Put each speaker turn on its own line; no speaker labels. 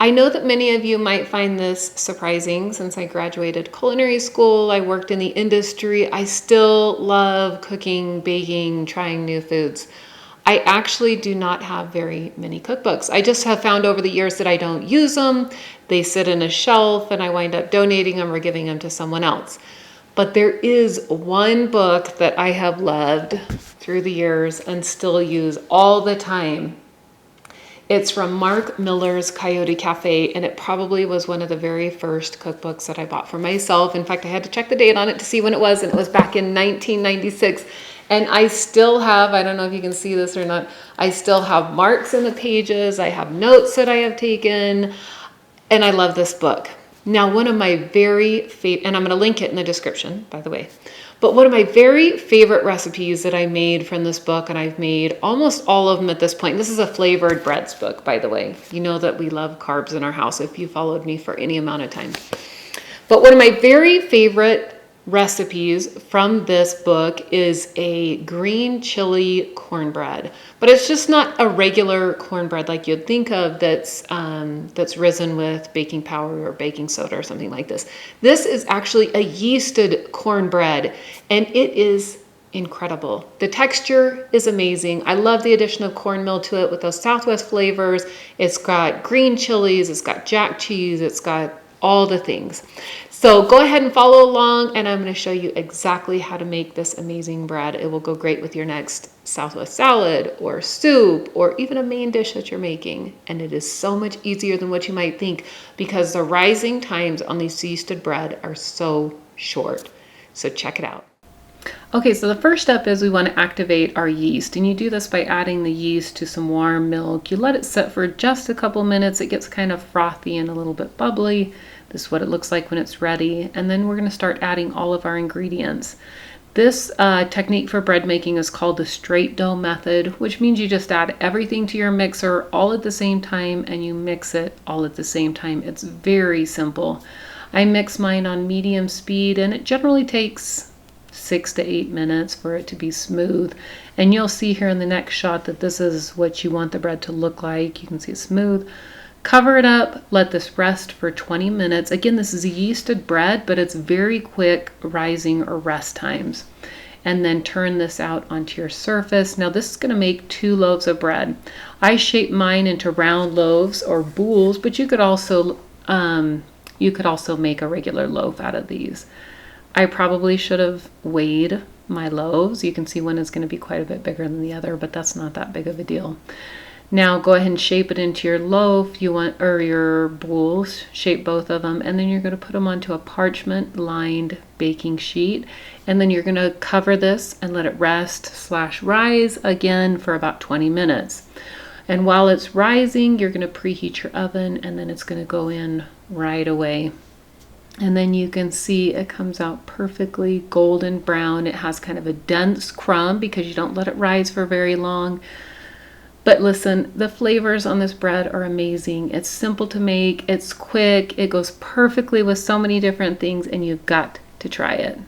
I know that many of you might find this surprising. Since I graduated culinary school, I worked in the industry. I still love cooking, baking, trying new foods. I actually do not have very many cookbooks. I just have found over the years that I don't use them. They sit in a shelf and I wind up donating them or giving them to someone else. But there is one book that I have loved through the years and still use all the time. It's from Mark Miller's Coyote Cafe, and it probably was one of the very first cookbooks that I bought for myself. In fact, I had to check the date on it to see when it was, and it was back in 1996. And I still have, I don't know if you can see this or not, I still have marks in the pages. I have notes that I have taken, and I love this book. Now, one of my very favorite, and I'm going to link it in the description, by the way, but one of my very favorite recipes that I made from this book, and I've made almost all of them at this point. This is a flavored breads book, by the way. You know that we love carbs in our house if you followed me for any amount of time. But one of my very favorite recipes from this book is a green chili cornbread, but it's just not a regular cornbread like you'd think of that's risen with baking powder or baking soda or something like this. This is actually a yeasted cornbread, and it is incredible. The texture is amazing. I love the addition of cornmeal to it with those Southwest flavors. It's got green chilies, it's got jack cheese, it's got all the things. So go ahead and follow along, and I'm going to show you exactly how to make this amazing bread. It will go great with your next Southwest salad or soup or even a main dish that you're making. And it is so much easier than what you might think because the rising times on these yeasted bread are so short. So check it out. Okay, so the first step is we want to activate our yeast, and you do this by adding the yeast to some warm milk. You let it sit for just a couple minutes. It gets kind of frothy and a little bit bubbly. This is what it looks like when it's ready. And then we're going to start adding all of our ingredients. This technique for bread making is called the straight dough method, which means you just add everything to your mixer all at the same time and you mix it all at the same time. It's very simple. I mix mine on medium speed, and it generally takes 6 to 8 minutes for it to be smooth. And you'll see here in the next shot that this is what you want the bread to look like. You can see it's smooth. Cover it up, let this rest for 20 minutes. Again, this is a yeasted bread, but it's very quick rising or rest times. And then turn this out onto your surface. Now this is going to make 2 loaves of bread. I shape mine into round loaves or boules, but you could also make a regular loaf out of these. I probably should have weighed my loaves. You can see one is going to be quite a bit bigger than the other, but that's not that big of a deal. Now go ahead and shape it into your loaf or your boules, shape both of them, and then you're going to put them onto a parchment lined baking sheet, and then you're going to cover this and let it rest/rise again for about 20 minutes. And while it's rising, you're going to preheat your oven, and then it's going to go in right away. And then you can see it comes out perfectly golden brown. It has kind of a dense crumb because you don't let it rise for very long. But listen, the flavors on this bread are amazing. It's simple to make, it's quick, it goes perfectly with so many different things, and you've got to try it.